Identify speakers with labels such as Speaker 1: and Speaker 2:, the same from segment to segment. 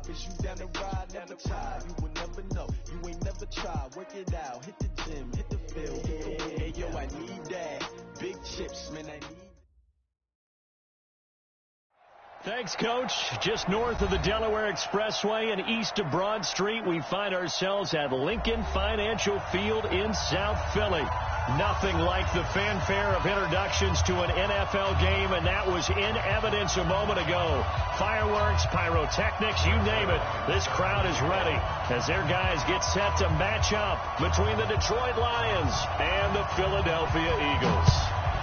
Speaker 1: Is you down the ride, never tired? You will never know. You ain't never tried. Work it out. Hit the gym, hit the field. Hey, yo, I need that. Big chips, man, I need.
Speaker 2: Thanks, Coach. Just north of the Delaware Expressway and east of Broad Street, we find ourselves at Lincoln Financial Field in South Philly. Nothing like the fanfare of introductions to an NFL game, and that was in evidence a moment ago. Fireworks, pyrotechnics, you name it. This crowd is ready as their guys get set to match up between the Detroit Lions and the Philadelphia Eagles.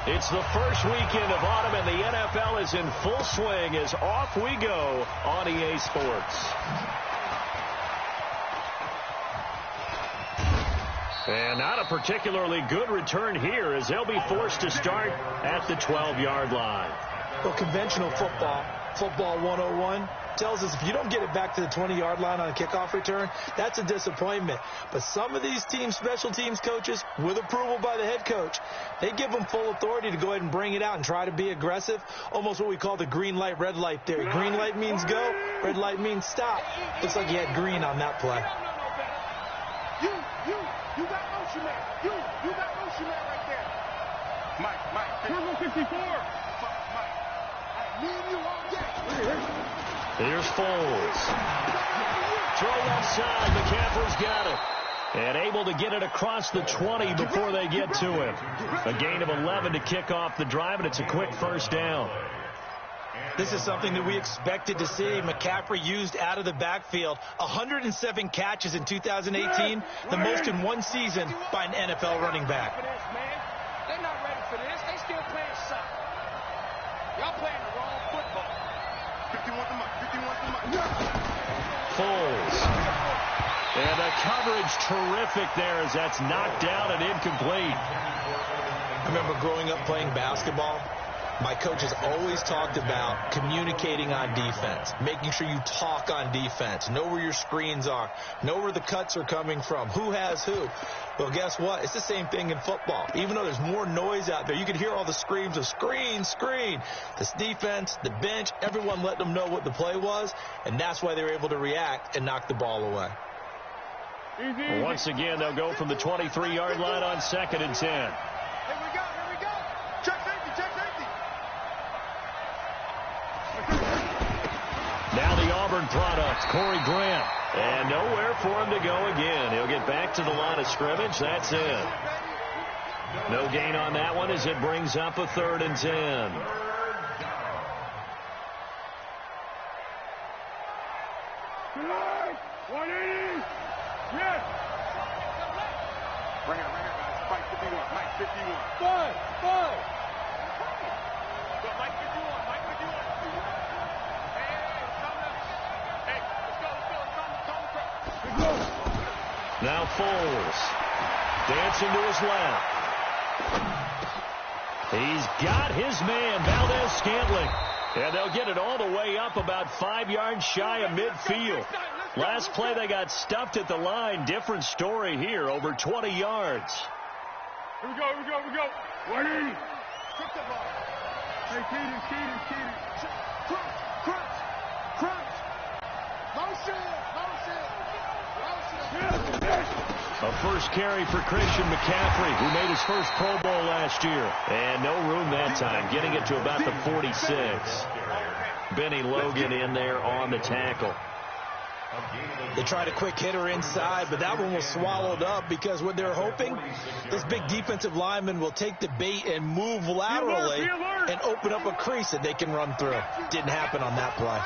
Speaker 2: It's the first weekend of autumn, and the NFL is in full swing as off we go on EA Sports. And not a particularly good return here as they'll be forced to start at the 12-yard line.
Speaker 3: Well, conventional football 101, tells us if you don't get it back to the 20-yard line on a kickoff return, that's a disappointment. But some of these teams, special teams coaches, with approval by the head coach, they give them full authority to go ahead and bring it out and try to be aggressive, almost what we call the green light, red light theory. Green light means go, red light means stop. Looks like he had green on that play.
Speaker 4: You got motion man. You got motion man right there. Mike. Turbo 54. Mike. Me and you all day.
Speaker 2: Here's Foles. Throw left side. McCaffrey's got it. And able to get it across the 20 before they get to him. A gain of 11 to kick off the drive, and it's a quick first down.
Speaker 3: This is something that we expected to see. McCaffrey used out of the backfield. 107 catches in 2018, the most in one season by an NFL running back.
Speaker 4: They're not ready for this. They still playing soccer. Y'all playing the wrong football. 51 to Mike.
Speaker 2: Foles. And the coverage terrific there as that's knocked down and incomplete.
Speaker 3: I remember growing up playing basketball. My coaches always talked about communicating on defense, making sure you talk on defense, know where your screens are, know where the cuts are coming from, who has who. Well, guess what? It's the same thing in football. Even though there's more noise out there, you can hear all the screams of screen. This defense, the bench, everyone let them know what the play was, and that's why they were able to react and knock the ball away.
Speaker 2: Once again, they'll go from the 23-yard line on 2nd and 10.
Speaker 4: Here we go. Check safety.
Speaker 2: Now the Auburn product, Corey Grant. And nowhere for him to go again. He'll get back to the line of scrimmage. That's it. No gain on that one as it brings up a 3rd and 10.
Speaker 4: Yes. Bring it, guys. Mike 51. Five. Mike 51. Hey, let's go.
Speaker 2: Now Foles. Dancing to his left. He's got his man, Valdez-Scantling. And they'll get it all the way up about 5 yards shy of midfield. Last play they got stuffed at the line. Different story here, over 20 yards.
Speaker 4: Here we go. 180. Kick the ball. Hey, Keaton. Crunch. Motion.
Speaker 2: A first carry for Christian McCaffrey, who made his first Pro Bowl last year. And no room that time, getting it to about the 46. Benny Logan in there on the tackle.
Speaker 3: They tried a quick hitter inside, but that one was swallowed up because what they're hoping, this big defensive lineman will take the bait and move laterally and open up a crease that they can run through. Didn't happen on that play.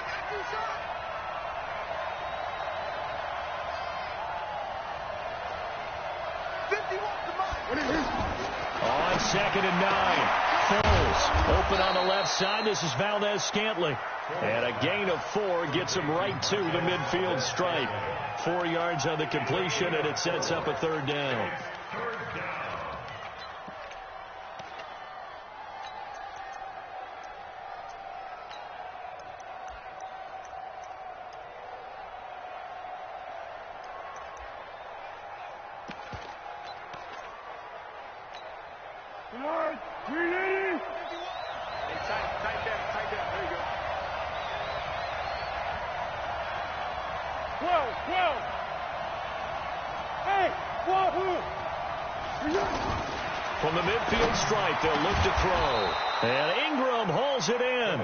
Speaker 2: On 2nd and 9, Foles open on the left side. This is Valdez-Scantling. And a gain of 4 gets him right to the midfield stripe. 4 yards on the completion, and it sets up a 3rd down.
Speaker 4: Tight down. There you go. 12. Hey, 12.
Speaker 2: From the midfield stripe, they'll look to throw. And Ingram hauls it in.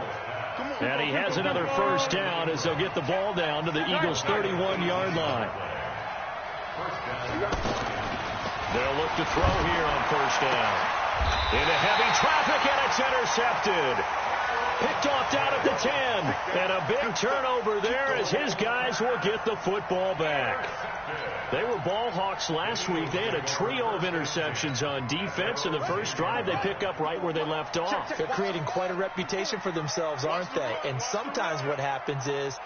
Speaker 2: And he has another first down as they'll get the ball down to the Eagles' 31-yard line. They'll look to throw here on first down. Into heavy traffic, and it's intercepted. Picked off down at the 10. And a big turnover there as his guys will get the football back. They were ball hawks last week. They had a trio of interceptions on defense. In the first drive, they pick up right where they left off.
Speaker 3: They're creating quite a reputation for themselves, aren't they? And sometimes what happens is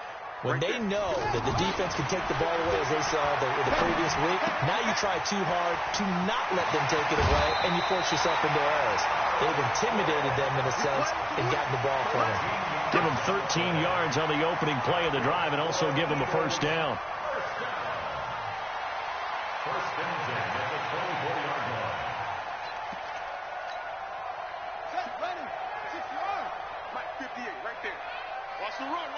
Speaker 3: when they know that the defense can take the ball away, as they saw the previous week, now you try too hard to not let them take it away, and you force yourself into errors. They've intimidated them in a sense and gotten the ball from them.
Speaker 2: Give them 13 yards on the opening play of the drive and also give them a first down.
Speaker 5: First and 10 at the 24-yard line.
Speaker 4: Set, ready. 6 yards. Mike, 58, right there. Watch the run.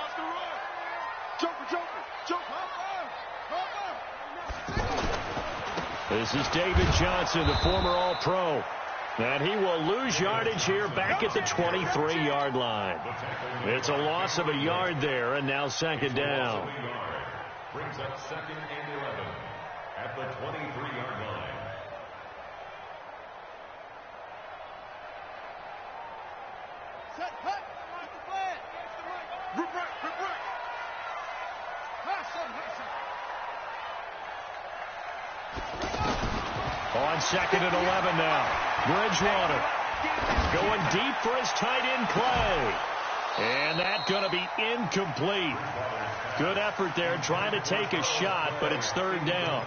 Speaker 4: Joker.
Speaker 2: This is David Johnson, the former All-Pro. And he will lose yardage here back at the 23-yard line. It's a loss of a yard there, and now second down.
Speaker 5: Brings up second and 11 at the 23-yard line.
Speaker 4: Set, hut. Watch the flag. Rip right.
Speaker 2: On second and 11 now. Bridgewater going deep for his tight end play. And that's going to be incomplete. Good effort there trying to take a shot, but it's third down.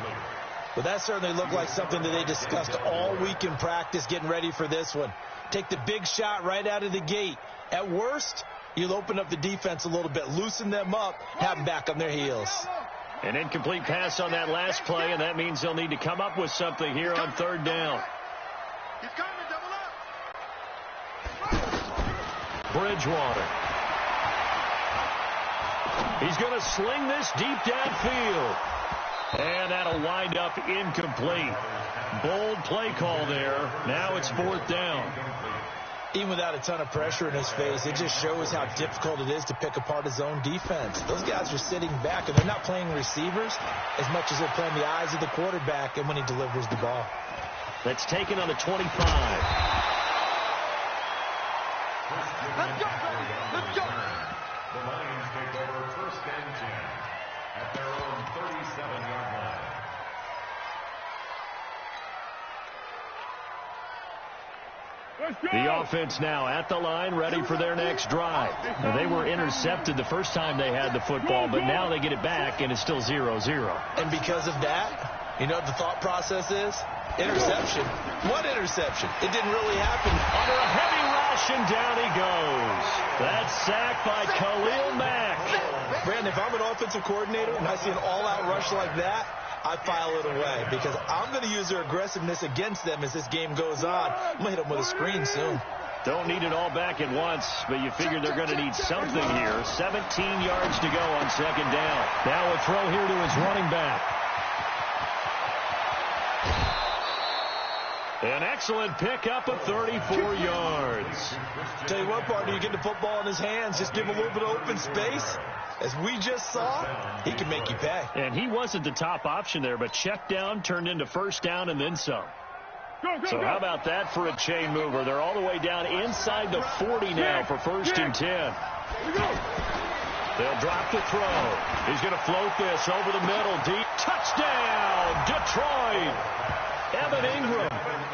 Speaker 3: Well, that certainly looked like something that they discussed all week in practice getting ready for this one. Take the big shot right out of the gate. At worst, you'll open up the defense a little bit, loosen them up, have them back on their heels.
Speaker 2: An incomplete pass on that last play, and that means they'll need to come up with something here on third down.
Speaker 4: He's coming, double up.
Speaker 2: Bridgewater. He's going to sling this deep downfield. And that'll wind up incomplete. Bold play call there. Now it's fourth down.
Speaker 3: Even without a ton of pressure in his face, it just shows how difficult it is to pick apart his own defense. Those guys are sitting back, and they're not playing receivers as much as they're playing the eyes of the quarterback and when he delivers the ball.
Speaker 2: That's taken on the 25.
Speaker 4: Let's go.
Speaker 5: The Lions take over first and 10 at their own 37-yard line.
Speaker 2: The offense now at the line, ready for their next drive. Now, they were intercepted the first time they had the football, but now they get it back, and it's still 0-0.
Speaker 3: And because of that, you know what the thought process is? Interception. What interception? It didn't really happen.
Speaker 2: Under a heavy rush, and down he goes. That's sacked by Khalil Mack.
Speaker 3: Brandon, if I'm an offensive coordinator and I see an all-out rush like that, I file it away because I'm going to use their aggressiveness against them as this game goes on. I'm going to hit them with a screen soon.
Speaker 2: Don't need it all back at once, but you figure they're going to need something here. 17 yards to go on second down. Now a throw here to his running back. An excellent pickup of 34 yards.
Speaker 3: Tell you what, partner, you get the football in his hands, just give him a little bit of open space. As we just saw, he can make you pay.
Speaker 2: And he wasn't the top option there, but check down turned into first down and then some. So how about that for a chain mover? They're all the way down inside the 40 now for first and 10. They'll drop the throw. He's going to float this over the middle, deep. Touchdown, Detroit! Evan Ingram,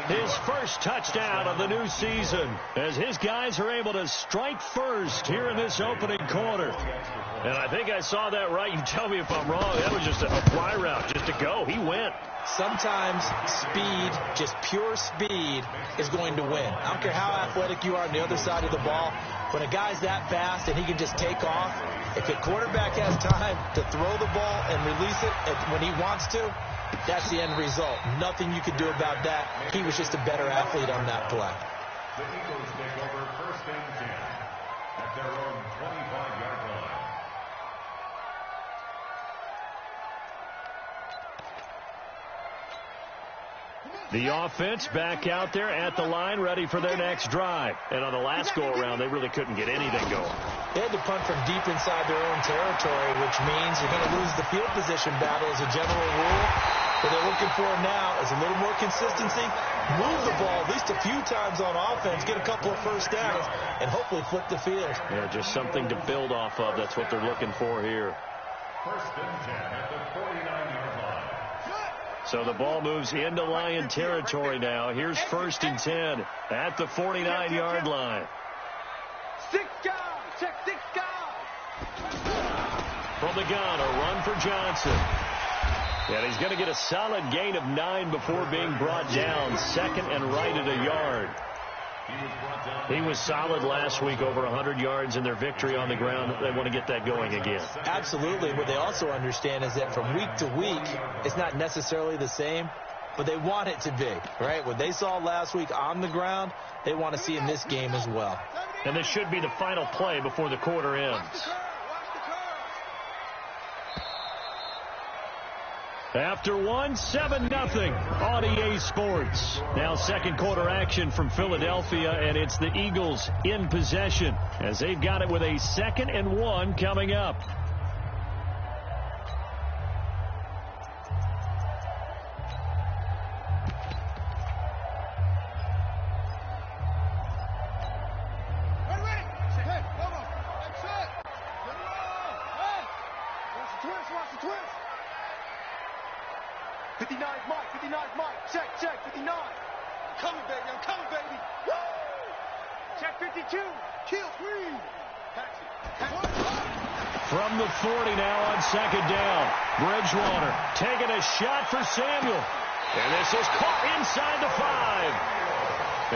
Speaker 2: his first touchdown of the new season, as his guys are able to strike first here in this opening quarter. And I think I saw that right. You tell me if I'm wrong. That was just a fly route, just to go. He went.
Speaker 3: Sometimes speed, just pure speed, is going to win. I don't care how athletic you are on the other side of the ball. When a guy's that fast and he can just take off, if the quarterback has time to throw the ball and release it when he wants to, that's the end result. Nothing you could do about that. He was just a better athlete on that play.
Speaker 5: The Eagles take over first and 10 at their own 25-yard line.
Speaker 2: The offense back out there at the line, ready for their next drive. And on the last go-around, they really couldn't get anything going.
Speaker 3: They had to punt from deep inside their own territory, which means you're going to lose the field position battle as a general rule. What they're looking for now is a little more consistency, move the ball at least a few times on offense, get a couple of first downs, and hopefully flip the field.
Speaker 2: Yeah, just something to build off of. That's what they're looking for here.
Speaker 5: First and 10 at the 49-yard line.
Speaker 2: So the ball moves into Lion territory now. Here's first and 10 at the 49-yard line.
Speaker 4: 6 guys. Check 6 guys.
Speaker 2: From the gun, a run for Johnson. And he's going to get a solid gain of 9 before being brought down. Second and right at a yard. He was solid last week, over 100 yards in their victory on the ground. They want to get that going again.
Speaker 3: Absolutely. What they also understand is that from week to week, it's not necessarily the same, but they want it to be, right? What they saw last week on the ground, they want to see in this game as well.
Speaker 2: And this should be the final play before the quarter ends. After 7-0 on EA Sports. Now second quarter action from Philadelphia, and it's the Eagles in possession as they've got it with a 2nd and 1 coming up.
Speaker 4: Check, 59. I'm coming, baby. Woo! Check 52. Kill, green.
Speaker 2: From the 40 now on second down. Bridgewater taking a shot for Samuel. And this is caught inside the 5.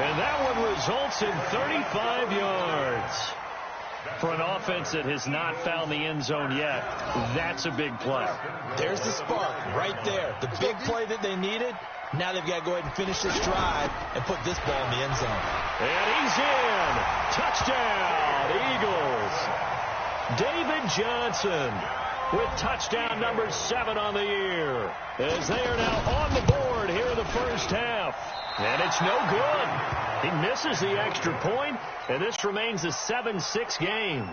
Speaker 2: And that one results in 35 yards. For an offense that has not found the end zone yet, that's a big play.
Speaker 3: There's the spark right there. The big play that they needed. Now they've got to go ahead and finish this drive and put this ball in the end zone.
Speaker 2: And he's in. Touchdown, Eagles. David Johnson with touchdown number 7 on the year, as they are now on the board here in the first half. And it's no good. He misses the extra point, and this remains a 7-6 game.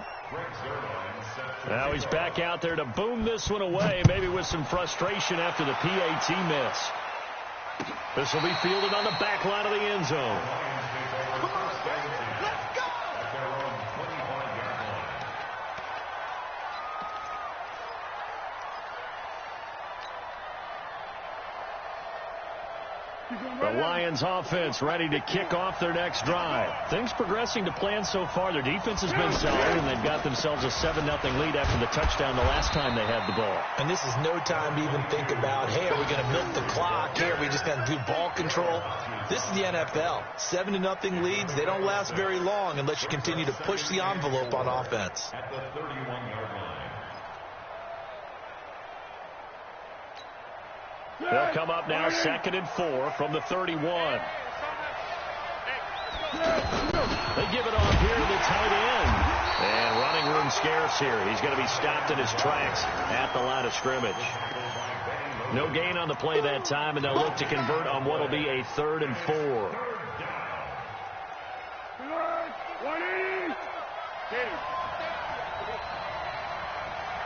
Speaker 2: Now he's back out there to boom this one away, maybe with some frustration after the PAT miss. This will be fielded on the back line of the end zone. The Lions offense ready to kick off their next drive. Things progressing to plan so far. Their defense has been solid, and they've got themselves a 7-0 lead after the touchdown the last time they had the ball.
Speaker 3: And this is no time to even think about, hey, are we going to milk the clock? Hey, are we just going to do ball control? This is the NFL. 7-0 leads, they don't last very long unless you continue to push the envelope on offense.
Speaker 5: At the 31-yard line.
Speaker 2: They'll come up now 2nd and 4 from the 31. They give it off here to the tight end. And running room scarce here. He's going to be stopped in his tracks at the line of scrimmage. No gain on the play that time, and they'll look to convert on what will be a 3rd and 4.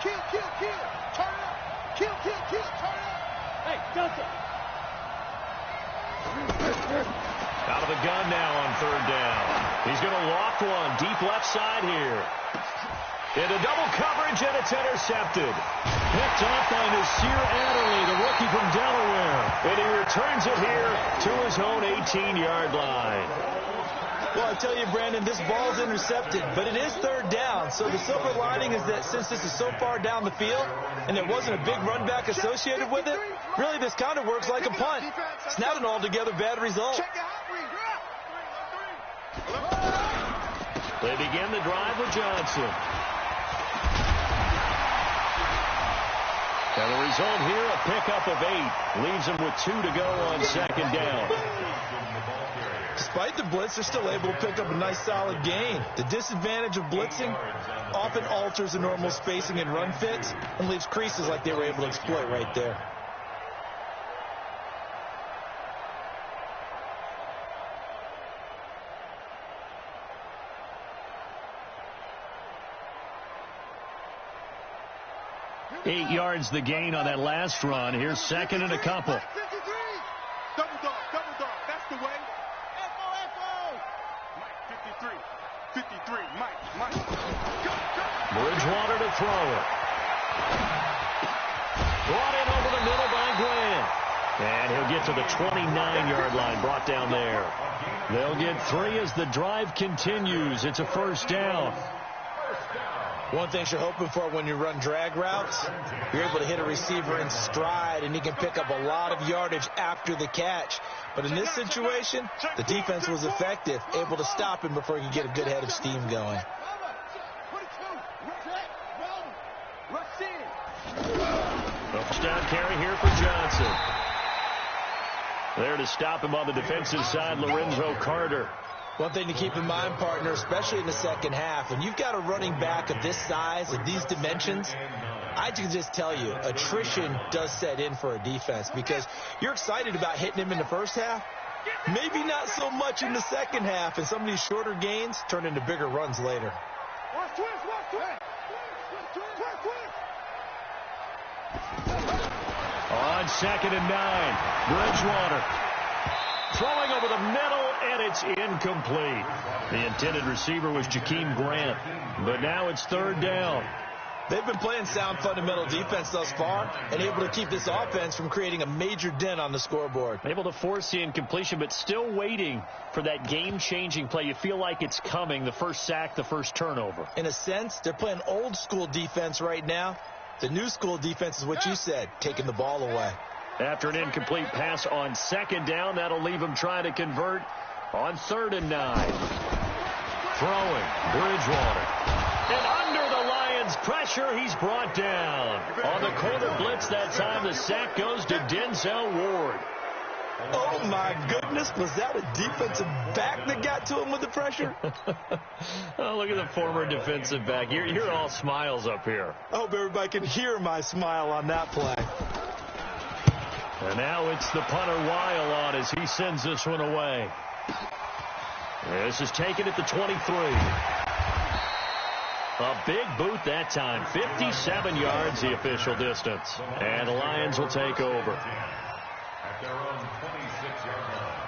Speaker 4: Kill. Turn it up. Kill. Turn it up. Hey, Delta.
Speaker 2: Out of the gun now on 3rd down. He's going to loft one deep left side here. Into double coverage, and it's intercepted. Picked off by Nasir Adderley, the rookie from Delaware. And he returns it here to his own 18-yard line.
Speaker 3: Well, I tell you, Brandon, this ball's intercepted, but it is 3rd down. So the silver lining is that since this is so far down the field and there wasn't a big run back associated with it, really this kind of works like a punt. It's not an altogether bad result.
Speaker 2: They begin the drive with Johnson. And the result here, a pickup of 8. Leaves them with 2 to go on 2nd down.
Speaker 3: Despite the blitz, they're still able to pick up a nice solid gain. The disadvantage of blitzing often alters the normal spacing and run fits and leaves creases like they were able to exploit right there.
Speaker 2: 8 yards the gain on that last run. Here's second and a couple.
Speaker 4: Double dog. That's the way. Mike, 53. Mike.
Speaker 2: Bridgewater to throw it. Brought in over the middle by Grant. And he'll get to the 29-yard line, brought down there. They'll get 3 as the drive continues. It's a first down.
Speaker 3: One thing you're hoping for when you run drag routes, you're able to hit a receiver in stride, and he can pick up a lot of yardage after the catch. But in this situation, the defense was effective, able to stop him before he could get a good head of steam going.
Speaker 2: First down carry here for Johnson. There to stop him on the defensive side, Lorenzo Carter.
Speaker 3: One thing to keep in mind, partner, especially in the second half, when you've got a running back of this size, of these dimensions, I can just tell you, attrition does set in for a defense because you're excited about hitting him in the first half, maybe not so much in the second half, and some of these shorter gains turn into bigger runs later.
Speaker 2: On 2nd and 9, Bridgewater throwing over the middle, and it's incomplete. The intended receiver was Jakeem Grant, but now it's 3rd down.
Speaker 3: They've been playing sound fundamental defense thus far and able to keep this offense from creating a major dent on the scoreboard.
Speaker 2: Able to force the incompletion, but still waiting for that game-changing play. You feel like it's coming, the first sack, the first turnover.
Speaker 3: In a sense, they're playing old-school defense right now. The new school defense is what you said, taking the ball away.
Speaker 2: After an incomplete pass on 2nd down, that'll leave him trying to convert on 3rd and 9. Throwing, Bridgewater. And under the Lions' pressure, he's brought down. On the corner blitz that time, the sack goes to Denzel Ward.
Speaker 3: Oh, my goodness. Was that a defensive back that got to him with the pressure?
Speaker 2: Oh, look at the former defensive back. You're all smiles up here.
Speaker 3: I hope everybody can hear my smile on that play.
Speaker 2: And now it's the punter Weil on as he sends this one away. This is taken at the 23. A big boot that time. 57 yards the official distance. And the Lions will take over.
Speaker 5: At their own 26-yard line.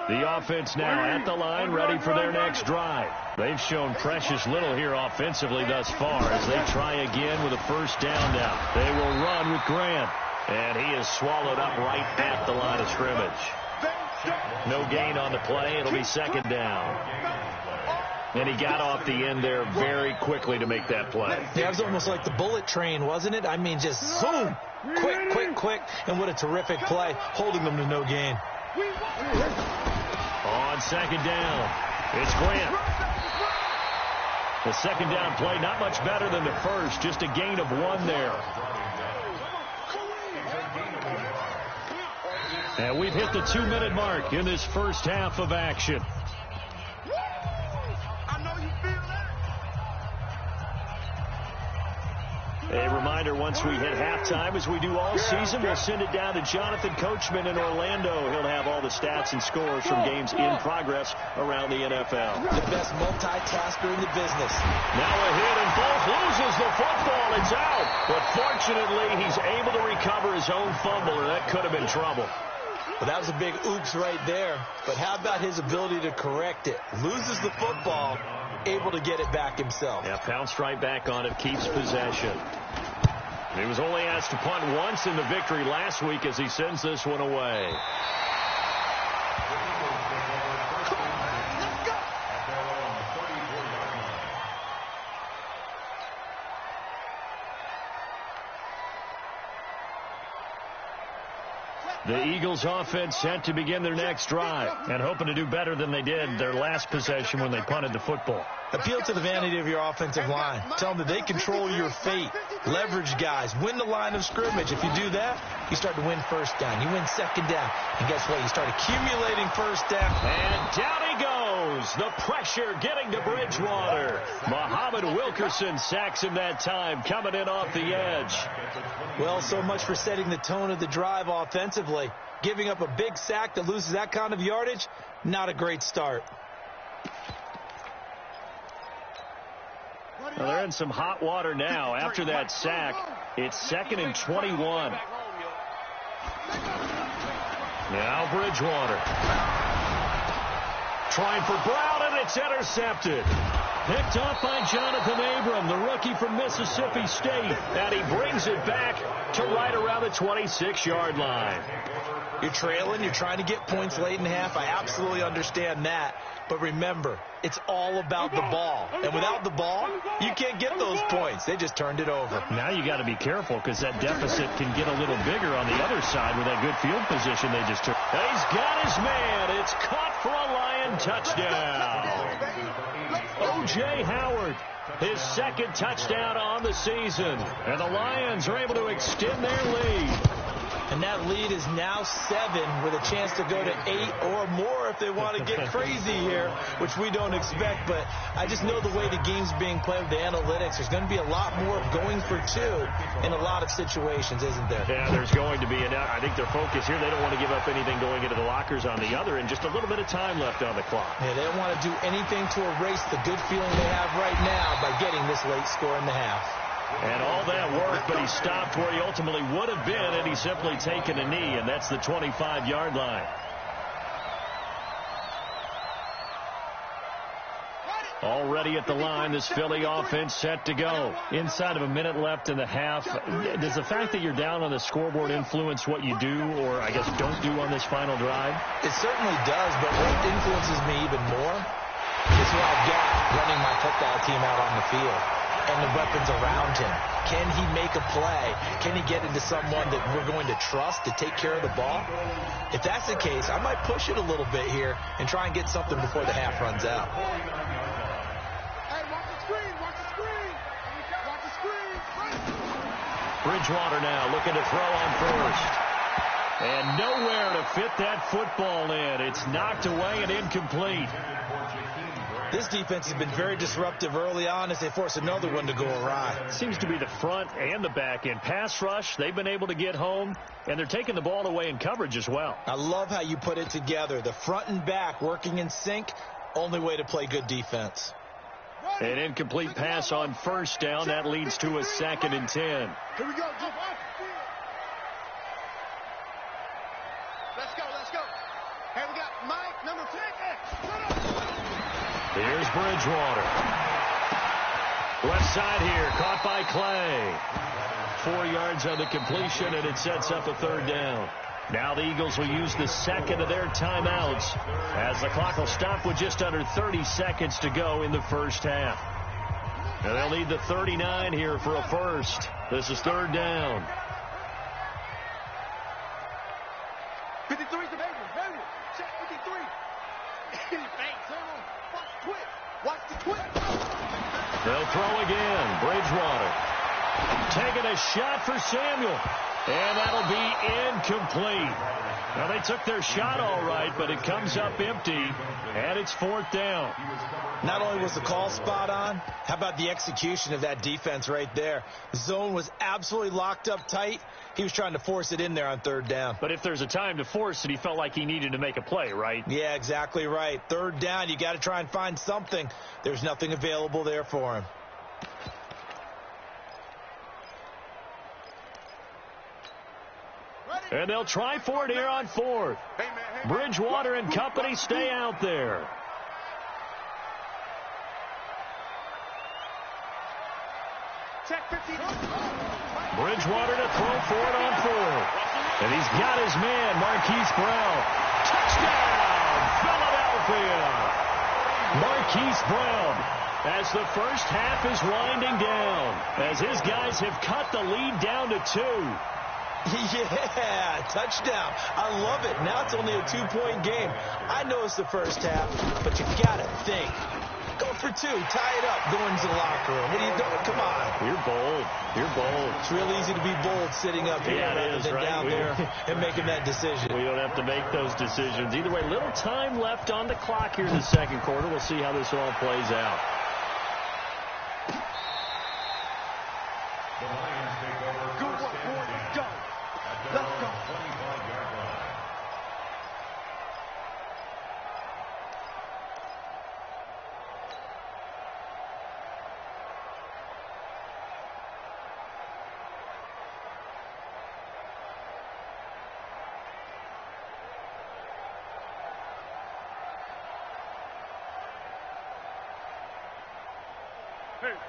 Speaker 2: The offense now at the line, ready for their next drive. They've shown precious little here offensively thus far as they try again with a first down now. They will run with Grant, and he is swallowed up right at the line of scrimmage. No gain on the play. It'll be 2nd down. And he got off the end there very quickly to make that play.
Speaker 3: Yeah, it was almost like the bullet train, wasn't it? I mean, just zoom, quick, and what a terrific play, holding them to no gain.
Speaker 2: On 2nd down, it's Grant. The 2nd down play, not much better than the first, just a gain of 1 there. And we've hit the 2-minute mark in this first half of action. A reminder, once we hit halftime, as we do all season, we'll send it down to Jonathan Coachman in Orlando. He'll have all the stats and scores from games in progress around the NFL.
Speaker 3: The best multitasker in the business.
Speaker 2: Now a hit, and Folk loses the football. It's out. But fortunately, he's able to recover his own fumble, or that could have been trouble.
Speaker 3: Well, that was a big oops right there. But how about his ability to correct it? Loses the football, able to get it back himself.
Speaker 2: Yeah, pounced right back on it, keeps possession. He was only asked to punt once in the victory last week as he sends this one away. The Eagles offense set to begin their next drive and hoping to do better than they did their last possession when they punted the football.
Speaker 3: Appeal to the vanity of your offensive line. Tell them that they control your fate. Leverage guys. Win the line of scrimmage. If you do that, you start to win first down. You win second down. And guess what? You start accumulating first down.
Speaker 2: And down he goes. The pressure getting to Bridgewater. Muhammad Wilkerson sacks him that time, coming in off the edge.
Speaker 3: Well, so much for setting the tone of the drive offensively. Giving up a big sack that loses that kind of yardage, not a great start.
Speaker 2: Well, they're in some hot water now after that sack. It's 2nd and 21. Now Bridgewater. Trying for Brown, and it's intercepted. Picked off by Jonathan Abram, the rookie from Mississippi State. And he brings it back to right around the 26-yard line.
Speaker 3: You're trailing. You're trying to get points late in the half. I absolutely understand that. But remember, it's all about the ball. And without the ball, you can't get those points. They just turned it over.
Speaker 2: Now you got to be careful because that deficit can get a little bigger on the other side with that good field position they just took. He's got his man. It's caught for a Lion touchdown. O.J. Howard, his 2nd touchdown on the season. And the Lions are able to extend their lead.
Speaker 3: And that lead is now 7 with a chance to go to 8 or more if they want to get crazy here, which we don't expect. But I just know the way the game's being played with the analytics, there's going to be a lot more going for 2 in a lot of situations, isn't there?
Speaker 2: Yeah, there's going to be. And I think their focus here, they don't want to give up anything going into the lockers on the other, and just a little bit of time left on the clock.
Speaker 3: Yeah, they don't want to do anything to erase the good feeling they have right now by getting this late score in the half.
Speaker 2: And all that work, but he stopped where he ultimately would have been, and he's simply taken a knee, and that's the 25-yard line. Already at the line, this Philly offense set to go. Inside of a minute left in the half. Does the fact that you're down on the scoreboard influence what you do, or I guess don't do on this final drive?
Speaker 3: It certainly does, but what influences me even more is who I've got running my football team out on the field. And the weapons around him. Can he make a play? Can he get into someone that we're going to trust to take care of the ball? If that's the case, I might push it a little bit here and try and get something before the half runs out.
Speaker 4: Hey, watch the screen, watch the screen. Watch the screen.
Speaker 2: Bridgewater now looking to throw on first. And nowhere to fit that football in. It's knocked away and incomplete.
Speaker 3: This defense has been very disruptive early on as they force another one to go awry.
Speaker 2: Seems to be the front and the back end. Pass rush, they've been able to get home, and they're taking the ball away in coverage as well.
Speaker 3: I love how you put it together. The front and back working in sync, only way to play good defense.
Speaker 2: An incomplete pass on first down. That leads to a 2nd and 10.
Speaker 4: Here we go. Let's go, let's go. Hey, we got Mike, number 10.
Speaker 2: Here's Bridgewater. Left side here, caught by Clay. 4 yards on the completion, and it sets up a 3rd down. Now the Eagles will use the 2nd of their timeouts as the clock will stop with just under 30 seconds to go in the first half. And they'll need the 39 here for a first. This is 3rd down.
Speaker 4: 53's the baby. Check 53. Thanks, watch the twist.
Speaker 2: They'll throw again. Bridgewater taking a shot for Samuel. And that'll be incomplete. Now, they took their shot all right, but it comes up empty, and it's 4th down.
Speaker 3: Not only was the call spot on, how about the execution of that defense right there? The zone was absolutely locked up tight. He was trying to force it in there on 3rd down.
Speaker 2: But if there's a time to force it, he felt like he needed to make a play, right?
Speaker 3: Yeah, exactly right. 3rd down, you got to try and find something. There's nothing available there for him.
Speaker 2: And they'll try for it here on 4th. Bridgewater and company stay out there. Bridgewater to throw for it on 4th. And he's got his man, Marquise Brown. Touchdown, Philadelphia. Marquise Brown, as the first half is winding down, as his guys have cut the lead down to 2.
Speaker 3: Yeah, touchdown. I love it. Now it's only a 2-point game. I know it's the first half, but you got to think. Go for 2. Tie it up. Go into the locker room. What are you doing? Come on.
Speaker 2: You're bold. You're bold.
Speaker 3: It's real easy to be bold sitting up here rather than down there and making that decision.
Speaker 2: We don't have to make those decisions. Either way, little time left on the clock here in the second quarter. We'll see how this all plays out.
Speaker 5: The Lions take over
Speaker 4: Good
Speaker 5: first
Speaker 4: one, boys.
Speaker 5: and
Speaker 4: Let's
Speaker 5: 10
Speaker 4: go.
Speaker 5: at their
Speaker 4: Let's
Speaker 5: own
Speaker 4: go.
Speaker 5: 25-yard line.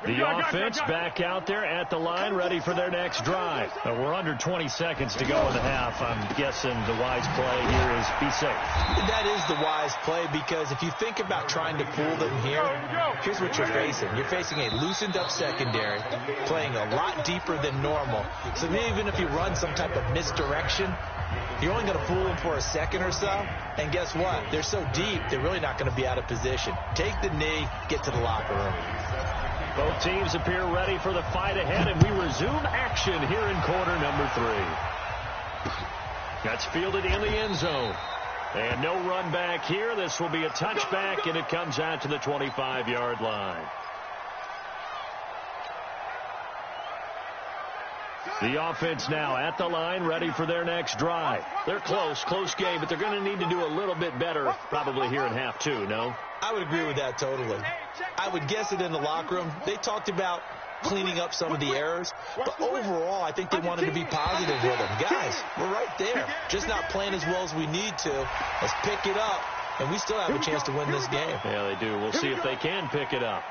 Speaker 2: The offense back out there at the line, ready for their next drive. We're under 20 seconds to go in the half. I'm guessing the wise play here is be safe.
Speaker 3: That is the wise play, because if you think about trying to fool them here, here's what you're facing. You're facing a loosened up secondary, playing a lot deeper than normal. So even if you run some type of misdirection, you're only going to fool them for a second or so. And guess what? They're so deep, they're really not going to be out of position. Take the knee, get to the locker room.
Speaker 2: Both teams appear ready for the fight ahead, and we resume action here in quarter number 3. That's fielded in the end zone. And no run back here. This will be a touchback, and it comes out to the 25-yard line. The offense now at the line, ready for their next drive. They're close game, but they're going to need to do a little bit better probably here in half 2, no?
Speaker 3: I would agree with that totally. I would guess it in the locker room. They talked about cleaning up some of the errors, but overall, I think they wanted to be positive with them. Guys, we're right there. Just not playing as well as we need to. Let's pick it up, and we still have a chance to win this game.
Speaker 2: Yeah, they do. We'll see if they can pick it up.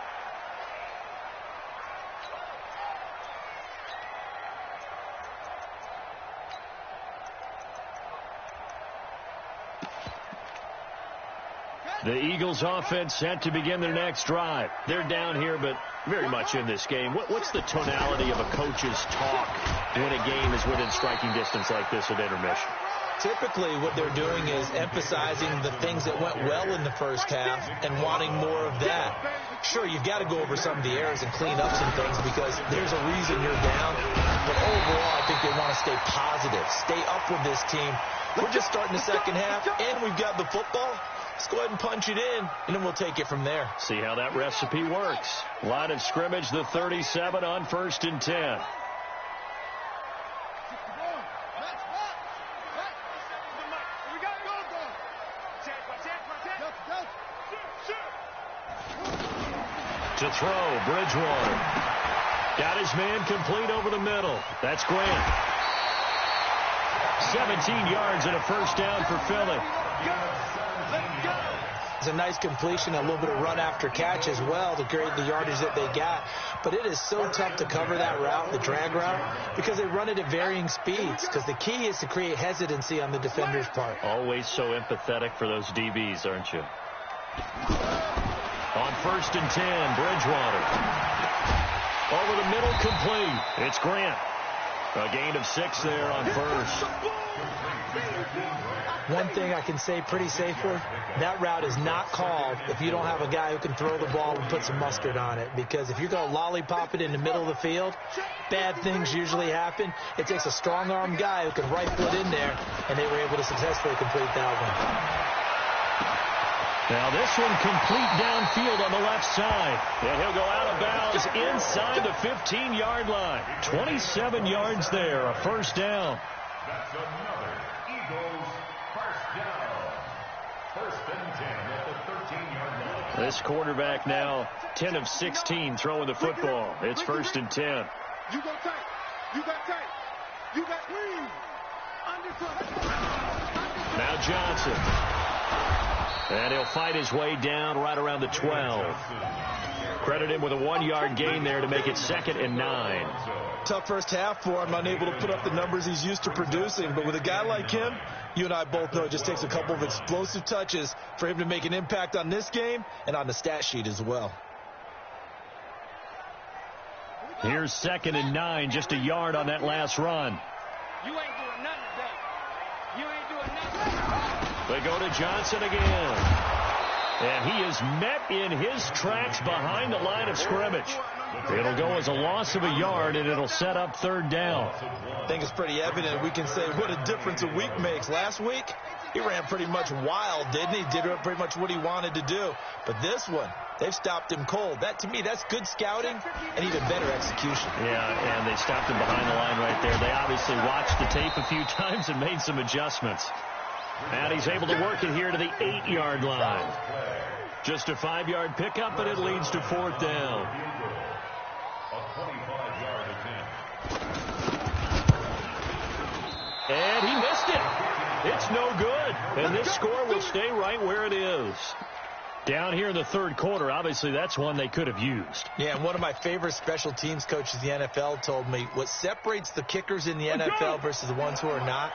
Speaker 2: The Eagles offense set to begin their next drive. They're down here, but very much in this game. What's the tonality of a coach's talk when a game is within striking distance like this at intermission?
Speaker 3: Typically, what they're doing is emphasizing the things that went well in the first half and wanting more of that. Sure, you've got to go over some of the errors and clean up some things because there's a reason you're down. But overall, I think they want to stay positive, stay up with this team. We're just starting the second half, and we've got the football. Let's go ahead and punch it in, and then we'll take it from there.
Speaker 2: See how that recipe works. Line of scrimmage, the 37 on 1st and 10. To throw, Bridgewater. Got his man complete over the middle. That's Grant. 17 yards and a first down for Philly.
Speaker 3: It's a nice completion, a little bit of run after catch as well to create the yardage that they got. But it is so tough to cover that route, the drag route, because they run it at varying speeds. Because the key is to create hesitancy on the defender's part.
Speaker 2: Always so empathetic for those DBs, aren't you? On 1st and 10, Bridgewater. Over the middle, complete. It's Grant. A gain of 6 there on first.
Speaker 3: One thing I can say pretty safely, that route is not called if you don't have a guy who can throw the ball and put some mustard on it. Because if you're going to lollipop it in the middle of the field, bad things usually happen. It takes a strong-arm guy who can right foot in there, and they were able to successfully complete that one.
Speaker 2: Now this one complete downfield on the left side. And he'll go out of bounds inside the 15-yard line. 27 yards there, a first down.
Speaker 5: That's another Eagles first down. 1st and 10 at the 13-yard line.
Speaker 2: This quarterback now 10 of 16 throwing the football. It's 1st and 10.
Speaker 4: You go tight. You got tight. You got clean.
Speaker 2: Now Johnson. And he'll fight his way down right around the 12. Credit him with a 1-yard gain there to make it 2nd and 9.
Speaker 3: Tough first half for him, unable to put up the numbers he's used to producing. But with a guy like him, you and I both know it just takes a couple of explosive touches for him to make an impact on this game and on the stat sheet as well.
Speaker 2: Here's 2nd and 9, just a yard on that last run.
Speaker 4: You ain't doing nothing today. You ain't doing nothing.
Speaker 2: They go to Johnson again. And he is met in his tracks behind the line of scrimmage. It'll go as a loss of a yard, and it'll set up third down.
Speaker 3: I think it's pretty evident. We can say what a difference a week makes. Last week, he ran pretty much wild, didn't he? Did pretty much what he wanted to do. But this one, they've stopped him cold. That, to me, that's good scouting and even better execution.
Speaker 2: Yeah, and they stopped him behind the line right there. They obviously watched the tape a few times and made some adjustments. And he's able to work it here to the 8-yard line. Just a 5-yard pickup, and it leads to fourth down. And he missed it. It's no good. And this score will stay right where it is. Down here in the third quarter, obviously that's one they could have used.
Speaker 3: Yeah, and one of my favorite special teams coaches in the NFL told me what separates the kickers in the NFL versus the ones who are not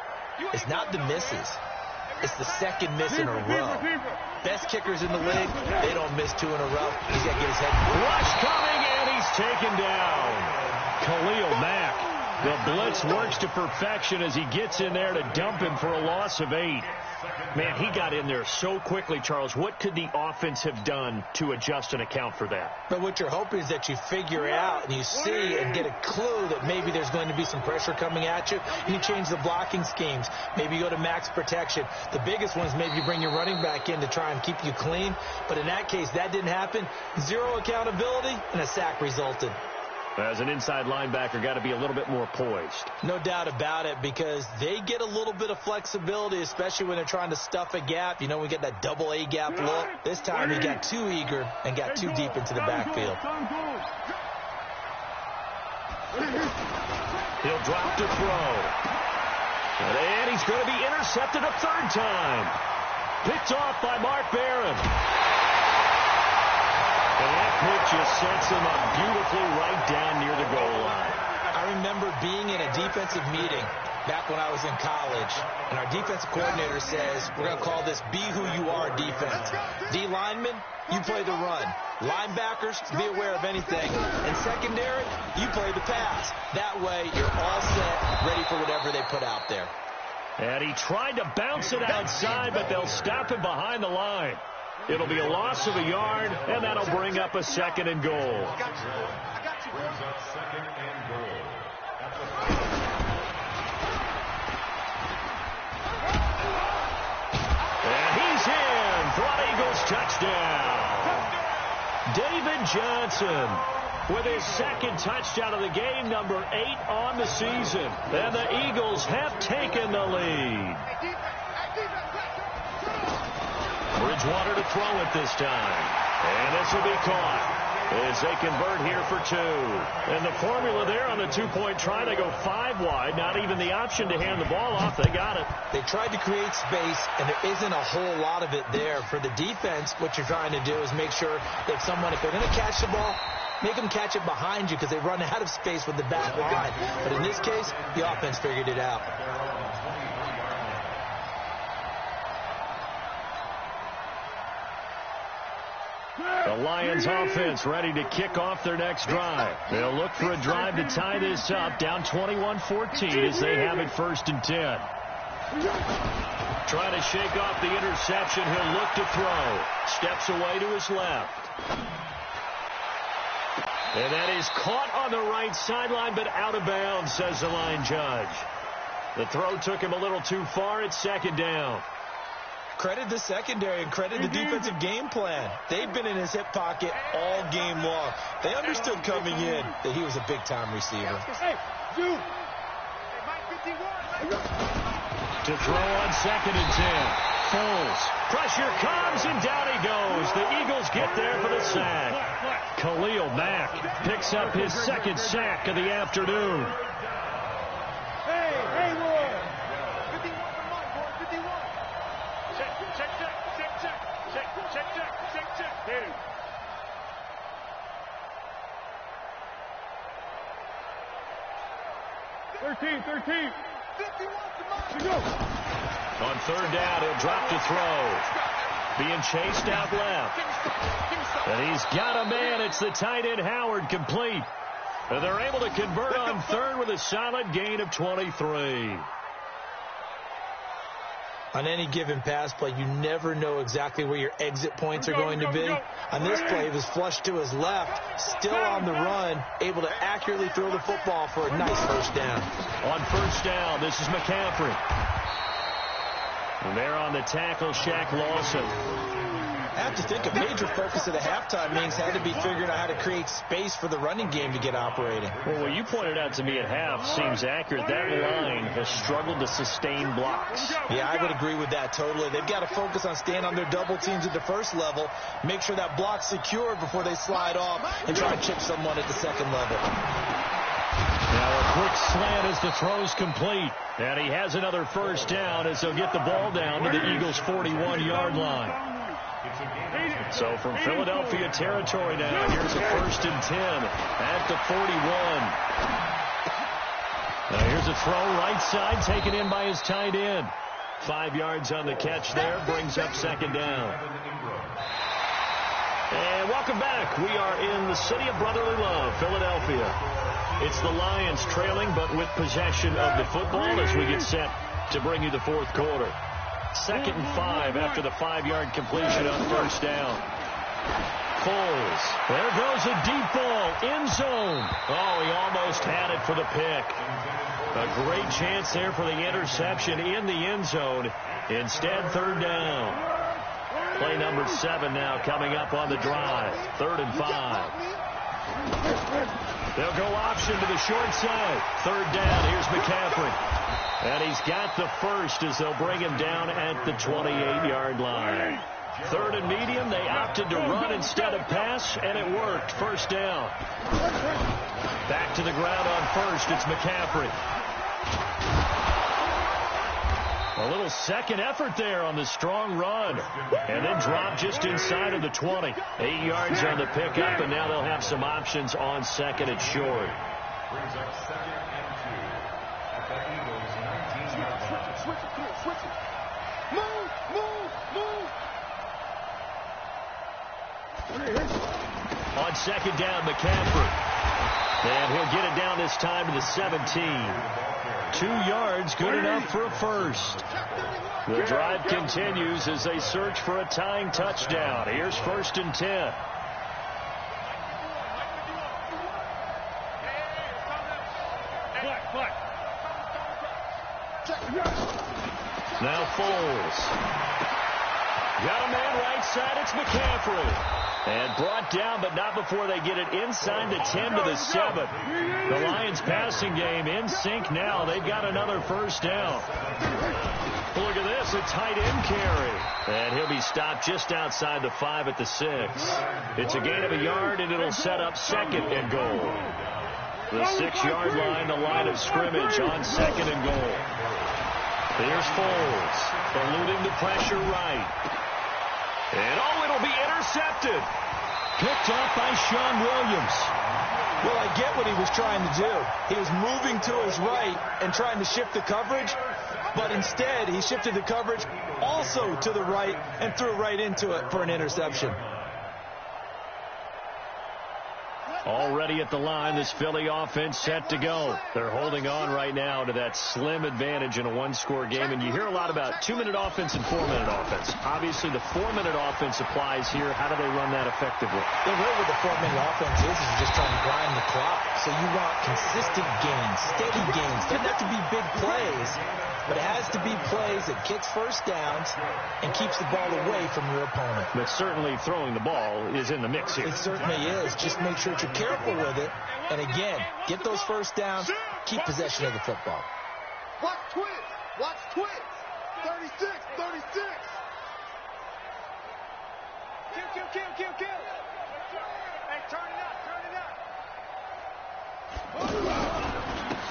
Speaker 3: is not the misses. It's the second miss in a row. Best kickers in the league, they don't miss 2 in a row. He's got to get his head.
Speaker 2: Rush coming, and he's taken down. Khalil Mack. The blitz works to perfection as he gets in there to dump him for a loss of 8. Man, he got in there so quickly, Charles. What could the offense have done to adjust and account for that?
Speaker 3: But what you're hoping is that you figure out and you see and get a clue that maybe there's going to be some pressure coming at you, and you change the blocking schemes. Maybe you go to max protection. The biggest one is maybe you bring your running back in to try and keep you clean. But in that case, that didn't happen. 0 accountability, and a sack resulted.
Speaker 2: As an inside linebacker, got to be a little bit more poised.
Speaker 3: No doubt about it, because they get a little bit of flexibility, especially when they're trying to stuff a gap. You know, we get that double A gap look. This time he got too eager and got too deep into the backfield.
Speaker 2: He'll drop to throw. And he's going to be intercepted a third time. Picked off by Mark Barron. And that pitch just sets him up beautifully right down near the goal line.
Speaker 3: I remember being in a defensive meeting back when I was in college, and our defensive coordinator says, we're going to call this be who you are defense. D linemen, you play the run. Linebackers, be aware of anything. And secondary, you play the pass. That way, you're all set, ready for whatever they put out there.
Speaker 2: And he tried to bounce it outside, but they'll stop him behind the line. It'll be a loss of a yard, and that'll bring up a 2nd and goal.
Speaker 5: I got you. Brings up 2nd and goal.
Speaker 2: And he's in for an Eagles touchdown. David Johnson with his 2nd touchdown of the game, number 8 on the season. And the Eagles have taken the lead. Bridgewater to throw it this time. And this will be caught as they convert here for 2. And the formula there on the 2-point try, they go 5 wide. Not even the option to hand the ball off. They got it.
Speaker 3: They tried to create space, and there isn't a whole lot of it there. For the defense, what you're trying to do is make sure that if they're going to catch the ball, make them catch it behind you because they run out of space with the back line. But in this case, the offense figured it out.
Speaker 2: The Lions offense ready to kick off their next drive. They'll look for a drive to tie this up, down 21-14 as they have it 1st and 10. Trying to shake off the interception. He'll look to throw. Steps away to his left. And that is caught on the right sideline, but out of bounds, says the line judge. The throw took him a little too far. It's 2nd down.
Speaker 3: Credit the secondary and credit the defensive game plan. They've been in his hip pocket all game long. They understood coming in that he was a big-time receiver.
Speaker 2: To throw on 2nd and 10. Foles. Pressure comes, and down he goes. The Eagles get there for the sack. Khalil Mack picks up his 2nd sack of the afternoon.
Speaker 4: Hey, Roy. 51 for Mike, boy. 51. Check. Dude. Thirteen. 51 for Mike. Go.
Speaker 2: On 3rd down, he'll drop to throw. Being chased out left. And he's got a man. It's the tight end Howard, complete. And they're able to convert on 3rd with a solid gain of 23.
Speaker 3: On any given pass play, you never know exactly where your exit points are going to be. On this play, he was flushed to his left, still on the run, able to accurately throw the football for a nice first down.
Speaker 2: On first down, this is McCaffrey. And there on the tackle, Shaq Lawson.
Speaker 3: I have to think a major focus of the halftime meetings had to be figuring out how to create space for the running game to get operating.
Speaker 2: Well, what you pointed out to me at half seems accurate. That line has struggled to sustain blocks.
Speaker 3: Yeah, I would agree with that totally. They've got to focus on staying on their double teams at the first level, make sure that block's secure before they slide off and try to chip someone at the second level.
Speaker 2: Now a quick slant as the throw's complete. And he has another first down as they'll get the ball down to the Eagles' 41-yard line. So from Philadelphia territory now, here's a 1st and 10 at the 41. Now here's a throw right side taken in by his tight end. 5 yards on the catch there, brings up 2nd down. And welcome back. We are in the city of brotherly love, Philadelphia. It's the Lions trailing, but with possession of the football as we get set to bring you the 4th quarter. 2nd and 5 after the 5-yard completion on first down. Foles. There goes a deep ball. End zone. Oh, he almost had it for the pick. A great chance there for the interception in the end zone. Instead, 3rd down. Play number 7 now coming up on the drive. 3rd and 5. They'll go option to the short side. 3rd down. Here's McCaffrey. And he's got the first as they'll bring him down at the 28-yard line. 3rd and medium. They opted to run instead of pass, and it worked. First down. Back to the ground on first. It's McCaffrey. A little second effort there on the strong run. And then drop just inside of the 20. 8 yards on the pickup, and now they'll have some options on 2nd and short.
Speaker 5: Brings up 2nd and 2 at the Eagles' 19-yard line.
Speaker 4: Switch it. Move.
Speaker 2: On 2nd down, McCaffrey. And he'll get it down this time to the 17. 2 yards, good enough for a first. The drive continues as they search for a tying touchdown. Here's 1st and 10. Now Foles. Got a man right side. It's McCaffrey. And brought down, but not before they get it inside the 10 to the 7. The Lions passing game in sync now. They've got another first down. Look at this, a tight end carry. And he'll be stopped just outside the 5 at the 6. It's a gain of a yard, and it'll set up 2nd and goal. The 6-yard line, the line of scrimmage on 2nd and goal. Here's Foles, eluding the pressure right. And, it'll be intercepted. Picked up by Sean Williams.
Speaker 3: Well, I get what he was trying to do. He was moving to his right and trying to shift the coverage, but instead he shifted the coverage also to the right and threw right into it for an interception.
Speaker 2: Already at the line, this Philly offense set to go. They're holding on right now to that slim advantage in a one-score game. And you hear a lot about 2-minute offense and 4-minute offense. Obviously, the 4-minute offense applies here. How do they run that effectively?
Speaker 3: The way with the 4-minute offense is just trying to grind the clock. So you want consistent gains, steady gains. Doesn't have to be big plays, but it has to be plays that gets first downs and keeps the ball away from your opponent.
Speaker 2: But certainly throwing the ball is in the mix here.
Speaker 3: It certainly is. Just make sure that you're careful with it. And again, get those first downs, keep possession of the football.
Speaker 4: Watch twins. 36. Kill. Hey, turn it up.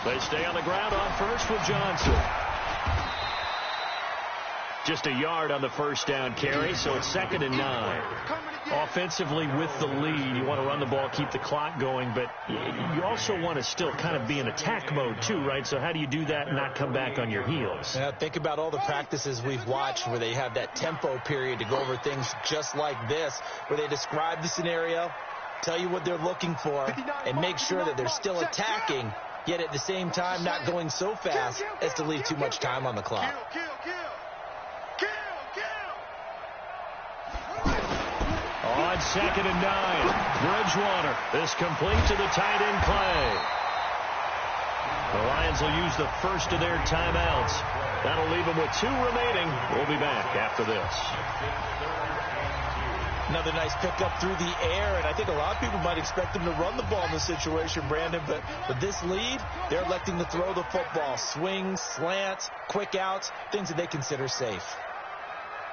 Speaker 2: They stay on the ground on first with Johnson. Just a yard on the first down carry, so it's 2nd and 9. Offensively with the lead, you want to run the ball, keep the clock going, but you also want to still kind of be in attack mode too, right? So how do you do that and not come back on your heels?
Speaker 3: Yeah, think about all the practices we've watched where they have that tempo period to go over things just like this, where they describe the scenario, tell you what they're looking for, and make sure that they're still attacking, yet at the same time not going so fast as to leave too much time on the clock.
Speaker 2: on 2nd and 9. Bridgewater is complete to the tight end Clay. The Lions will use the first of their timeouts. That'll leave them with 2 remaining. We'll be back after this.
Speaker 3: Another nice pickup through the air, and I think a lot of people might expect them to run the ball in this situation, Brandon, but with this lead, they're electing to throw the football. Swings, slants, quick outs, things that they consider safe.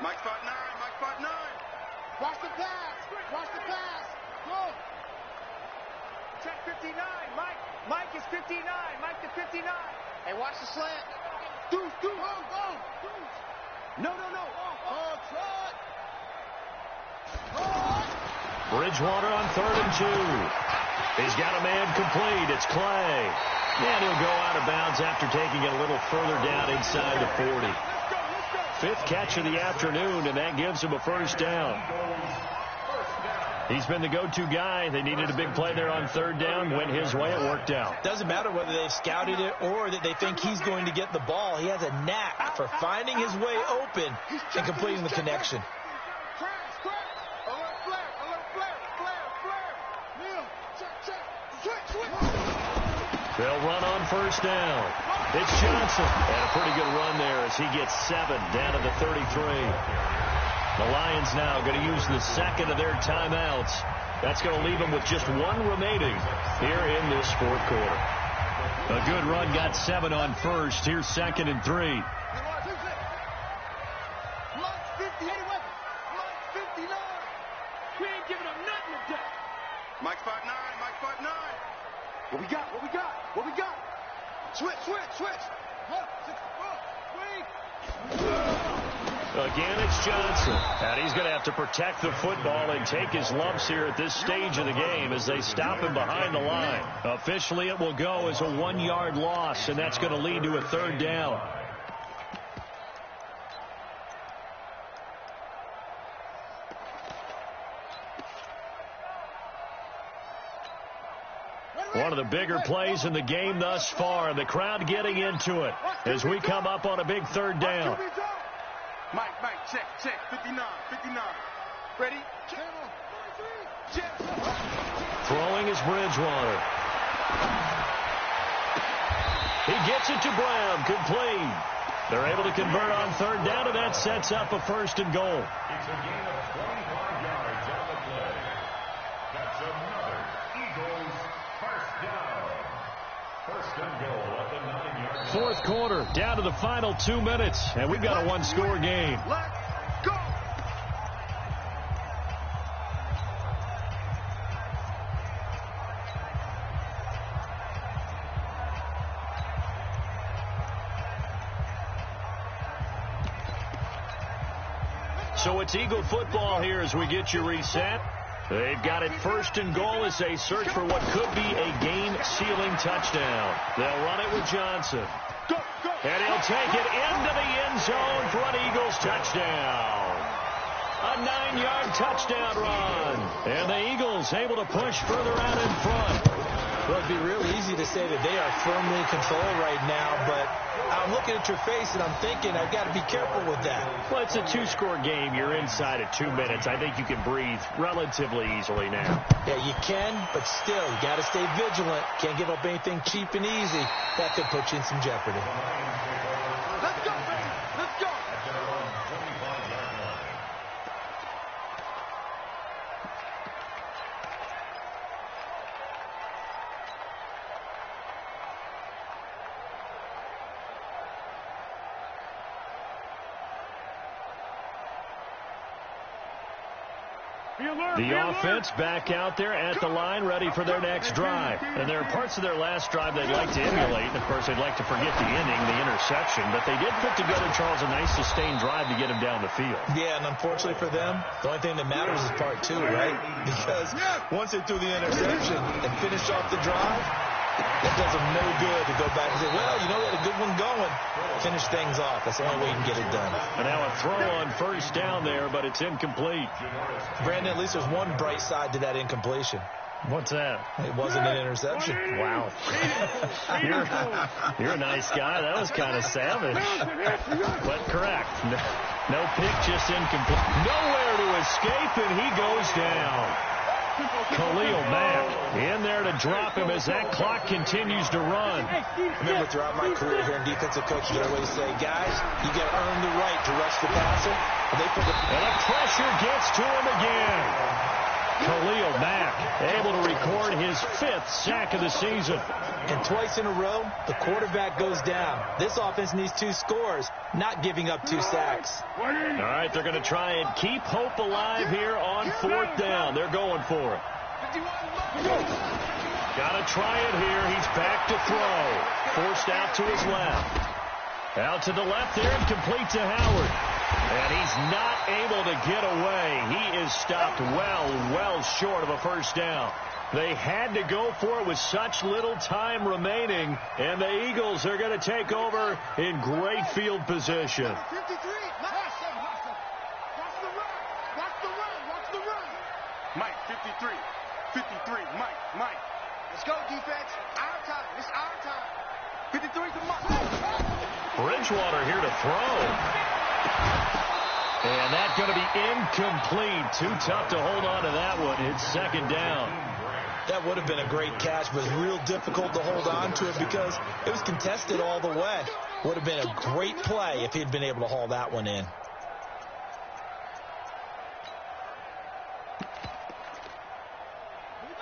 Speaker 4: Mike spot 9, Mike spot 9. Watch the pass, watch the pass. Go. Check 59, Mike. Mike is 59, Mike to 59. Hey, watch the slant. Deuce, go. No. Oh, try.
Speaker 2: Bridgewater on 3rd and 2. He's got a man complete. It's Clay. And he'll go out of bounds after taking it a little further down inside the 40. 5th catch of the afternoon, and that gives him a first down. He's been the go-to guy. They needed a big play there on 3rd down. Went his way. It worked out.
Speaker 3: Doesn't matter whether they've scouted it or that they think he's going to get the ball. He has a knack for finding his way open and completing the connection.
Speaker 2: They'll run on 1st down. It's Johnson. And a pretty good run there as he gets 7 down to the 33. The Lions now going to use the 2nd of their timeouts. That's going to leave them with just 1 remaining here in this 4th quarter. A good run got 7 on 1st. Here's 2nd and 3.
Speaker 4: Mike spot 9, Mike spot 9. What we got? Switch.
Speaker 2: Again, it's Johnson. And he's going to have to protect the football and take his lumps here at this stage of the game as they stop him behind the line. Officially, it will go as a 1-yard loss, and that's going to lead to a 3rd down. One of the bigger plays in the game thus far. The crowd getting into it as we come up on a big 3rd down.
Speaker 4: Mike, check. 59. Ready? Check.
Speaker 2: Throwing is Bridgewater. He gets it to Brown. Complete. They're able to convert on 3rd down, and that sets up a 1st and goal.
Speaker 5: It's a gain of 25 yards on the play. That's another Eagles first down. 1st and goal at the 9-yard line.
Speaker 2: 4th quarter, down to the final 2 minutes, and we've got a 1-score game.
Speaker 4: Let's go.
Speaker 2: So it's Eagle football here as we get you reset. They've got it 1st and goal as they search for what could be a game-sealing touchdown. They'll run it with Johnson. And he'll take it into the end zone for an Eagles touchdown. A 9-yard touchdown run. And the Eagles able to push further out in front.
Speaker 3: Well, it'd be real easy to say that they are firmly in control right now, but I'm looking at your face and I'm thinking I've got to be careful with that.
Speaker 2: Well, it's a 2-score game. You're inside at 2 minutes. I think you can breathe relatively easily now.
Speaker 3: Yeah, you can, but still, you got to stay vigilant. Can't give up anything cheap and easy. That could put you in some jeopardy.
Speaker 4: Let's go, baby. Let's go.
Speaker 5: At their own 25-yard line.
Speaker 2: The offense back out there at the line, ready for their next drive. And there are parts of their last drive they'd like to emulate. And, of course, they'd like to forget the inning, the interception. But they did put together, Charles, a nice sustained drive to get him down the field.
Speaker 3: Yeah, and unfortunately for them, the only thing that matters is part 2, right? Because once they threw the interception and finished off the drive, it does them no good to go back and say, well, you know, we had a good one going. Finish things off. That's the only way you can get it done.
Speaker 2: And now a throw on 1st down there, but it's incomplete.
Speaker 3: Brandon, at least there's one bright side to that incompletion.
Speaker 2: What's that?
Speaker 3: It wasn't an interception.
Speaker 2: Wow. You're a nice guy. That was kind of savage. But correct. No pick, just incomplete. Nowhere to escape, and he goes down. Khalil Mack in there to drop him as that clock continues to run.
Speaker 3: I remember throughout my career here in defensive coaching, I always say, guys, you got to earn the right to rush the passer.
Speaker 2: And the pressure gets to him again. Khalil Mack able to record his 5th sack of the season.
Speaker 3: And twice in a row, the quarterback goes down. This offense needs 2 scores, not giving up 2 sacks.
Speaker 2: All right, they're going to try and keep hope alive here on 4th down. They're going for it. Got to try it here. He's back to throw. Forced out to his left. Out to the left there and complete to Howard. And he's not able to get away. He is stopped well short of a first down. They had to go for it with such little time remaining, and the Eagles are going to take over in great field position.
Speaker 4: 53. Watch the run. Mike, 53. 53. Mike. Let's go, defense. Our time. It's our time. 53 to Mike.
Speaker 2: Bridgewater here to throw. And that's going to be incomplete. Too tough to hold on to that one. It's 2nd down.
Speaker 3: That would have been a great catch, but it was real difficult to hold on to it because it was contested all the way. Would have been a great play if he had been able to haul that one in.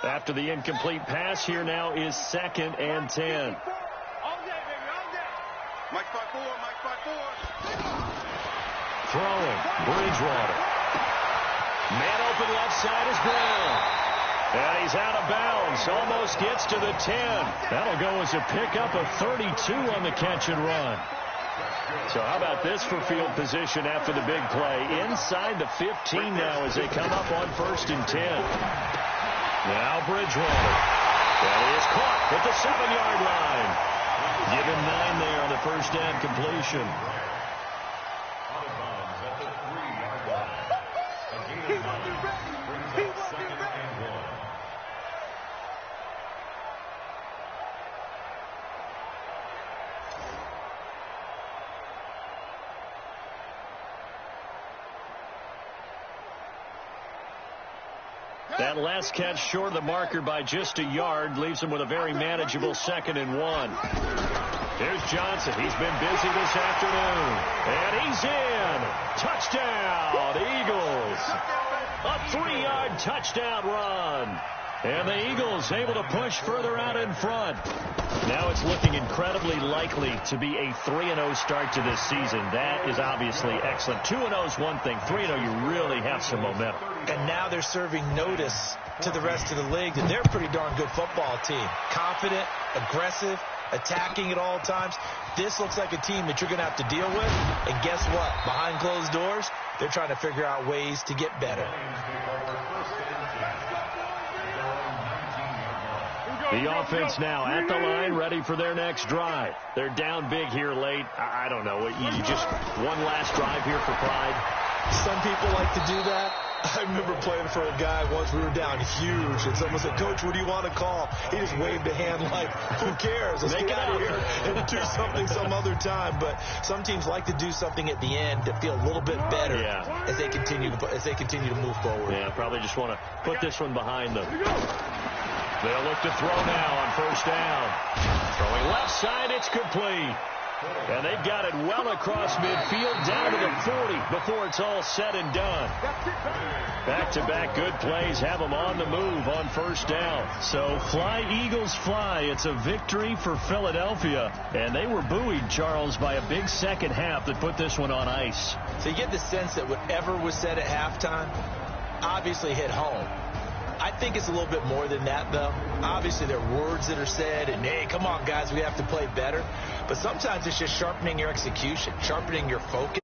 Speaker 2: After the incomplete pass, here now is 2nd and 10.
Speaker 4: All day, baby, all day. Mike 5-4.
Speaker 2: Throwing, Bridgewater. Man open left side is Brown. And he's out of bounds. Almost gets to the 10. That'll go as a pickup of 32 on the catch and run. So how about this for field position after the big play? Inside the 15 now as they come up on 1st and 10. Now Bridgewater. And he is caught at the 7-yard line. Give him 9 there on the first down completion. That last catch short of the marker by just a yard leaves him with a very manageable 2nd and 1. Here's Johnson. He's been busy this afternoon. And he's in. Touchdown, Eagles. A 3-yard touchdown run. And the Eagles able to push further out in front. Now it's looking incredibly likely to be a 3-0 start to this season. That is obviously excellent. 2-0 is one thing. 3-0, you really have some momentum.
Speaker 3: And now they're serving notice to the rest of the league that they're a pretty darn good football team. Confident, aggressive, attacking at all times. This looks like a team that you're going to have to deal with. And guess what? Behind closed doors, they're trying to figure out ways to get better.
Speaker 2: The offense now at the line, ready for their next drive. They're down big here late. I don't know. You just one last drive here for pride.
Speaker 3: Some people like to do that. I remember playing for a guy once. We were down huge, and someone said, "Coach, what do you want to call?" He just waved a hand like, "Who cares? Let's get out of here and do something some other time." But some teams like to do something at the end to feel a little bit better as they continue to move forward.
Speaker 2: Yeah, probably just want to put this one behind them. They'll look to throw now on first down. Throwing left side, it's complete. And they've got it well across midfield down to the 40 before it's all said and done. Back-to-back good plays have them on the move on first down. So fly, Eagles, fly. It's a victory for Philadelphia. And they were buoyed, Charles, by a big second half that put this one on ice.
Speaker 3: So you get the sense that whatever was said at halftime obviously hit home. I think it's a little bit more than that, though. Obviously, there are words that are said, and, hey, come on, guys, we have to play better. But sometimes it's just sharpening your execution, sharpening your focus.